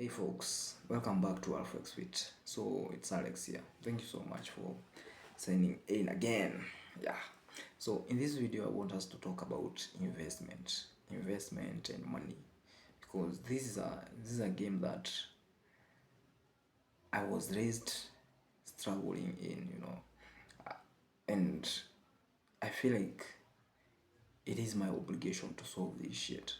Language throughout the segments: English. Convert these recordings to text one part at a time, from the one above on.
Hey folks, welcome back to Alflex with. So it's Alex here. Thank you so much for signing in again. Yeah. So in this video, I want us to talk about investment and money, because this is a game that I was raised struggling in, and I feel like it is my obligation to solve this shit.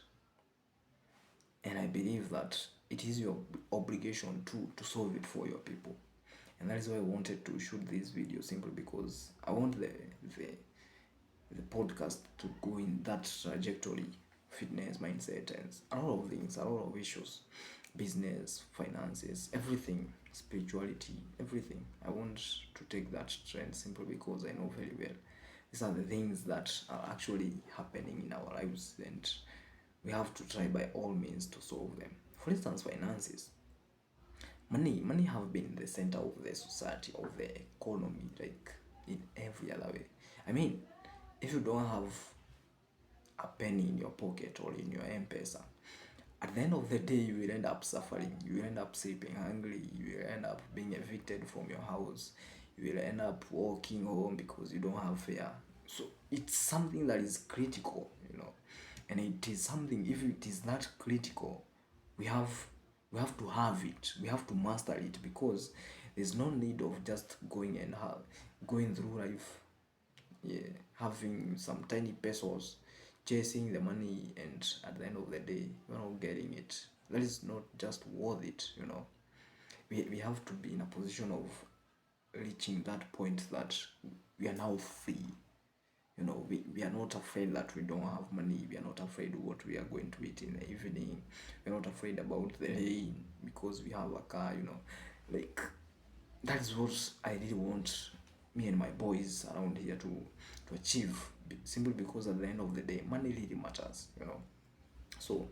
And I believe that it is your obligation to solve it for your people. And that is why I wanted to shoot this video, simply because I want the podcast to go in that trajectory: fitness, mindset, and a lot of things, a lot of issues: business, finances, everything, spirituality, everything. I want to take that trend, simply because I know very well these are the things that are actually happening in our lives, and we have to try by all means to solve them. For instance, finances. Money have been the center of the society, of the economy, like in every other way. I mean, if you don't have a penny in your pocket or in your M-Pesa, at the end of the day, you will end up suffering. You will end up sleeping hungry. You will end up being evicted from your house. You will end up walking home because you don't have fare. So it's something that is critical. And it is something, if it is not critical, we have we have to have it. We have to master it, because there's no need of just going through life, yeah, having some tiny pesos, chasing the money, and at the end of the day you're not getting it. That is not just worth it. We have to be in a position of reaching that point that we are now free. We are not afraid that we don't have money. We are not afraid what we are going to eat in the evening. We're not afraid about the rain because we have a car. Like, that is what I really want me and my boys around here to achieve, simply because at the end of the day, money really matters. So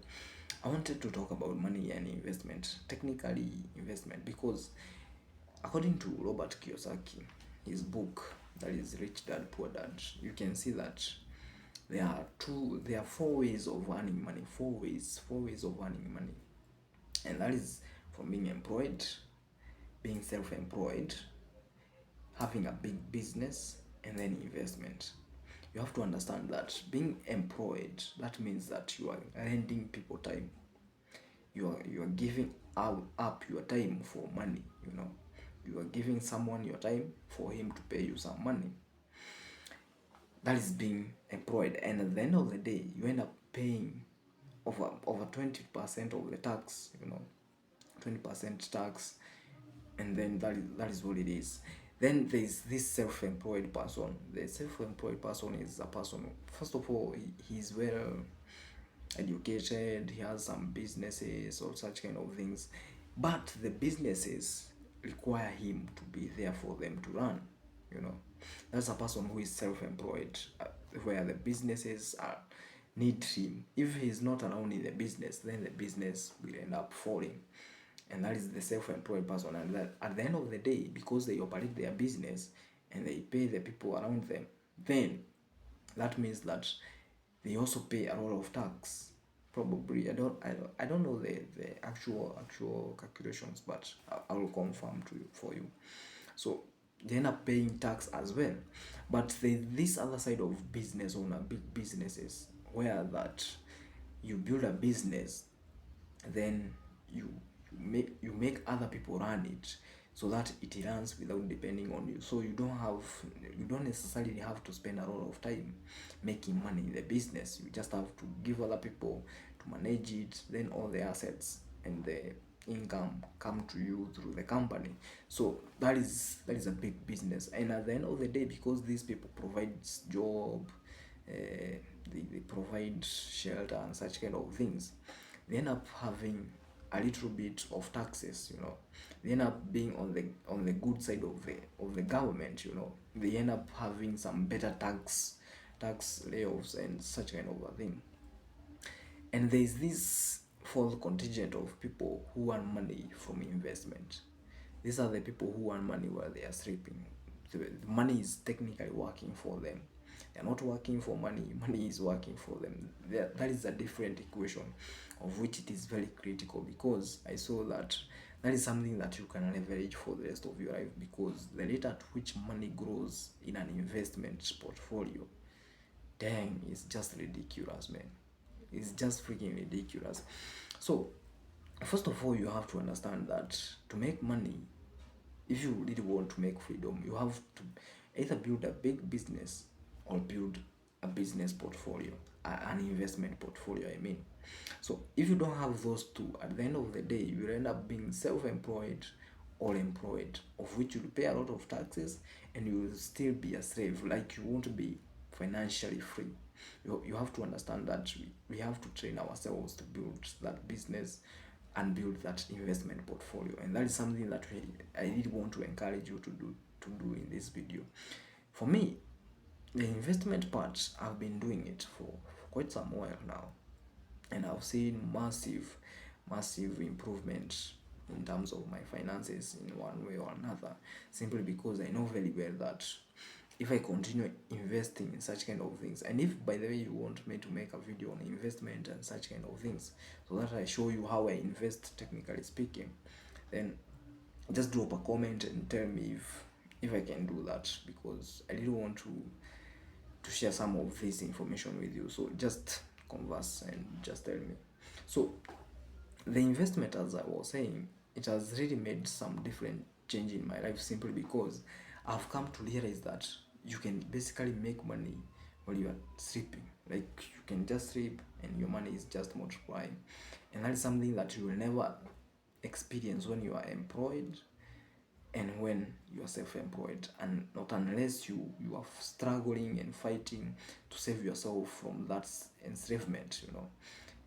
I wanted to talk about money and investment, technically investment, because according to Robert Kiyosaki, his book, that is Rich Dad Poor Dad, you can see that there are four ways of earning money, four ways of earning money. And that is from being employed, being self-employed, having a big business, and then investment. You have to understand that being employed, that means that you are lending people time. You are giving up your time for money. You are giving someone your time for him to pay you some money. That is being employed, and at the end of the day, you end up paying over 20% of the tax. 20% tax, and then that is what it is. Then there is this self-employed person. The self-employed person is a person, first of all, he's well educated, he has some businesses or such kind of things, but the businesses require him to be there for them to run. That's a person who is self-employed, where the businesses need him. If he's not around in the business, then the business will end up falling. And that is the self-employed person. And that at the end of the day, because they operate their business and they pay the people around them, then that means that they also pay a lot of tax. Probably, I don't know the actual calculations, but I will confirm to you for you. So they end up paying tax as well. But there's this other side of business owner, big businesses, where that you build a business, then you make other people run it, so that it runs without depending on you. So you don't necessarily have to spend a lot of time making money in the business. You just have to give other people to manage it, then all the assets and the income come to you through the company. So that is a big business. And at the end of the day, because these people provide job, they provide shelter and such kind of things, they end up having a little bit of taxes. They end up being on the good side of the government. They end up having some better tax layoffs and such kind of a thing. And there is this false contingent of people who earn money from investment. These are the people who earn money while they are sleeping. The money is technically working for them. They're not working for money, money is working for them. That is a different equation, of which it is very critical, because I saw that that is something that you can leverage for the rest of your life, because the rate at which money grows in an investment portfolio, dang, it's just ridiculous, man. It's just freaking ridiculous. So first of all, you have to understand that to make money, if you really want to make freedom, you have to either build a big business or build a business portfolio, an investment portfolio, I mean. So if you don't have those two, at the end of the day, you will end up being self-employed or employed, of which you'll pay a lot of taxes and you will still be a slave. Like, you won't be financially free. You have to understand that we have to train ourselves to build that business and build that investment portfolio, and that is something that I really want to encourage you to do in this video. For me, the investment part, I've been doing it for quite some while now, and I've seen massive improvement in terms of my finances in one way or another, simply because I know very well that if I continue investing in such kind of things, and if by the way you want me to make a video on investment and such kind of things, so that I show you how I invest technically speaking, then just drop a comment and tell me if I can do that, because I really want to share some of this information with you. So just converse and just tell me. So the investment, as I was saying, it has really made some different change in my life, simply because I've come to realize that you can basically make money while you are sleeping. Like, you can just sleep and your money is just multiplying, and that is something that you will never experience when you are employed and when you are self-employed, and not unless you are struggling and fighting to save yourself from that enslavement.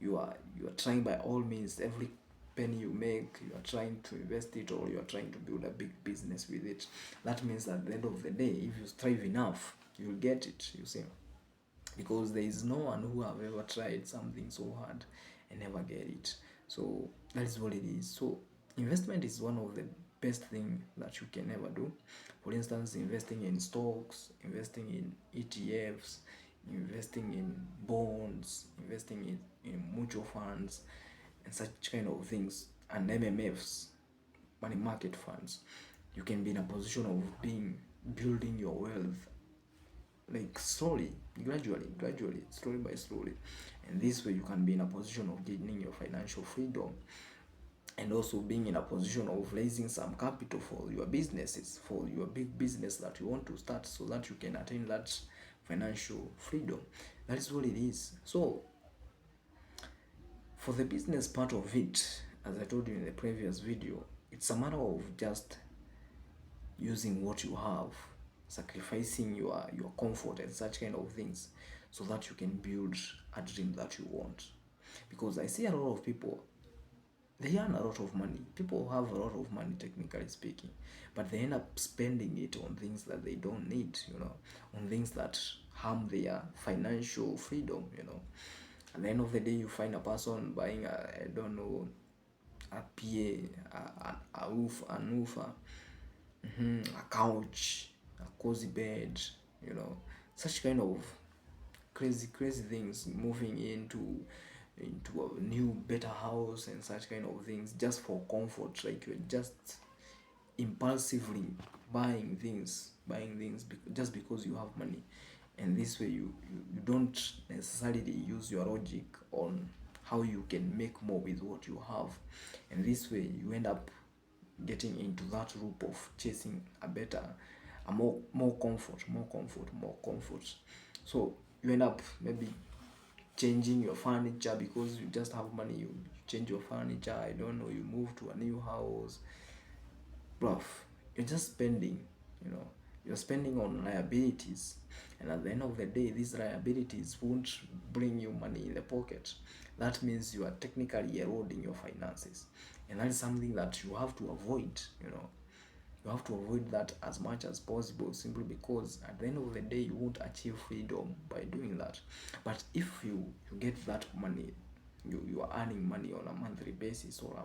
You are trying by all means, every penny you make, you are trying to invest it, or you are trying to build a big business with it. That means at the end of the day, if you strive enough, you'll get it, you see, because there is no one who have ever tried something so hard and never get it. So that is what it is. So investment is one of the best thing that you can ever do. For instance, investing in stocks, investing in ETFs, investing in bonds, investing in mutual funds and such kind of things, and MMFs, money market funds. You can be in a position of building your wealth, like slowly, gradually, slowly by slowly, and this way you can be in a position of gaining your financial freedom, and also being in a position of raising some capital for your businesses, for your big business that you want to start, so that you can attain that financial freedom. That is what it is. So for the business part of it, as I told you in the previous video, it's a matter of just using what you have, sacrificing your comfort and such kind of things, so that you can build a dream that you want. Because I see a lot of people, they earn a lot of money. People have a lot of money, technically speaking, but they end up spending it on things that they don't need, on things that harm their financial freedom. At the end of the day, you find a person buying I don't know, a PA, a roof, an roofer, a couch, a cozy bed, such kind of crazy things, moving into a new better house and such kind of things, just for comfort. Like, you're just impulsively buying things just because you have money, and this way you don't necessarily use your logic on how you can make more with what you have, and this way you end up getting into that loop of chasing a more comfort. So you end up maybe changing your furniture, because you just have money, you change your furniture, I don't know, you move to a new house, bluff. You're just spending, you're spending on liabilities, and at the end of the day, these liabilities won't bring you money in the pocket. That means you are technically eroding your finances, and that is something that you have to avoid. You have to avoid that as much as possible, simply because at the end of the day, you won't achieve freedom by doing that. But if you get that money, you are earning money on a monthly basis, or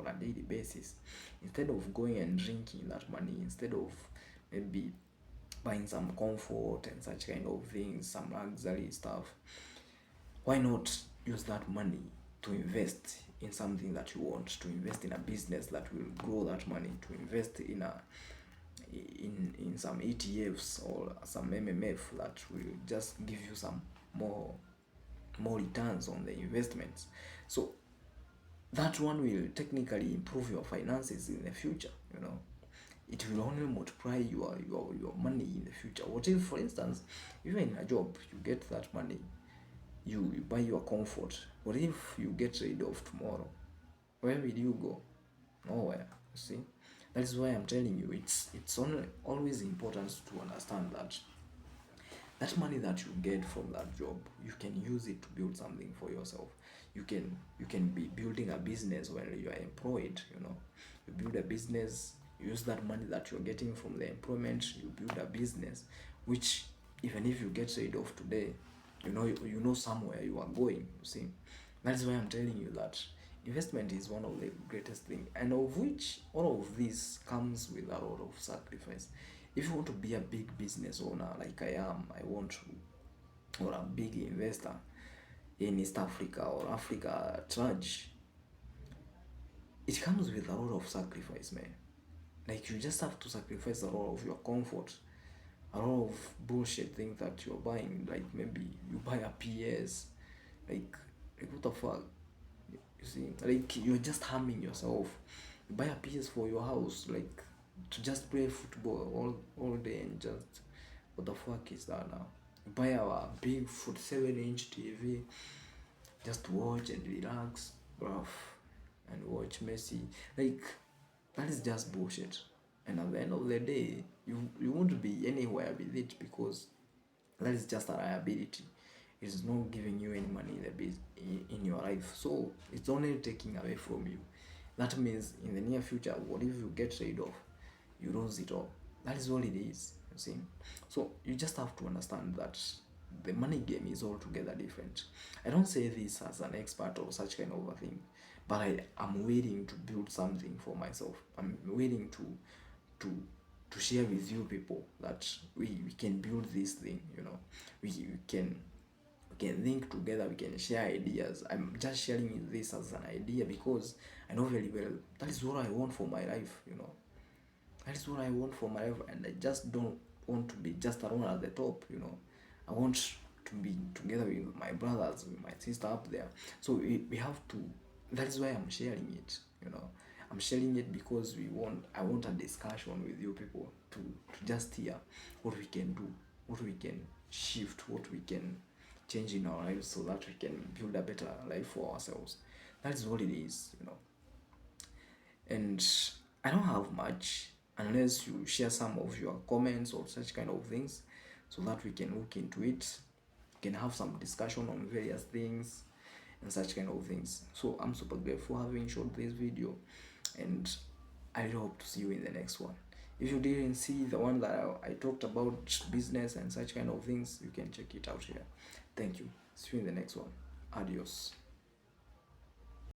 a daily basis, instead of going and drinking that money, instead of maybe buying some comfort and such kind of things, some luxury stuff. Why not use that money to invest in something that you want, to invest in a business that will grow that money, to invest in some ETFs or some MMF that will just give you some more returns on the investments. So that one will technically improve your finances in the future, you know. It will only multiply your money in the future. What if, for instance, even in a job you get that money, you buy your comfort. What if you get rid of tomorrow? Where will you go? Nowhere. You see, that is why I'm telling you, it's only always important to understand that money that you get from that job, you can use it to build something for yourself. You can be building a business when you are employed, you know. You build a business, use that money that you're getting from the employment, you build a business which, even if you get rid of today, you know somewhere you are going, you see. That's why I'm telling you that investment is one of the greatest thing, and of which all of this comes with a lot of sacrifice. If you want to be a big business owner like I am, I want to, or a big investor in East Africa or Africa at large, it comes with a lot of sacrifice, man. Like, you just have to sacrifice a lot of your comfort, a lot of bullshit things that you're buying. Like, maybe you buy a PS, like what the fuck? You see, like, you're just harming yourself. You buy a PS for your house, like, to just play football all day, and just, what the fuck is that now? You buy a big 47-inch TV just to watch and relax, bruv, and watch Messi. Like, that is just bullshit. And at the end of the day, you won't be anywhere with it, because that is just a liability. It's not giving you any money in in your life, so it's only taking away from you. That means in the near future, what if you get rid of, you lose it all? That is all it is, you see. So you just have to understand that the money game is altogether different. I don't say this as an expert or such kind of a thing, but I am willing to build something for myself. I'm willing to to share with you people that we can build this thing, you know. We can think together, we can share ideas. I'm just sharing this as an idea because I know very well that is what I want for my life, you know. That is what I want for my life, and I just don't want to be just alone at the top, you know. I want to be together with my brothers, with my sister up there. So we have to. That is why I'm sharing it, you know. I'm sharing it because I want a discussion with you people to just hear what we can do, what we can shift, what we can change in our lives, so that we can build a better life for ourselves. That is what it is, you know. And I don't have much, unless you share some of your comments or such kind of things, so that we can look into it. We can have some discussion on various things and such kind of things. So I'm super grateful having shot this video, and I really hope to see you in the next one. If you didn't see the one that I talked about business and such kind of things, you can check it out here. Thank you. See you in the next one. Adios.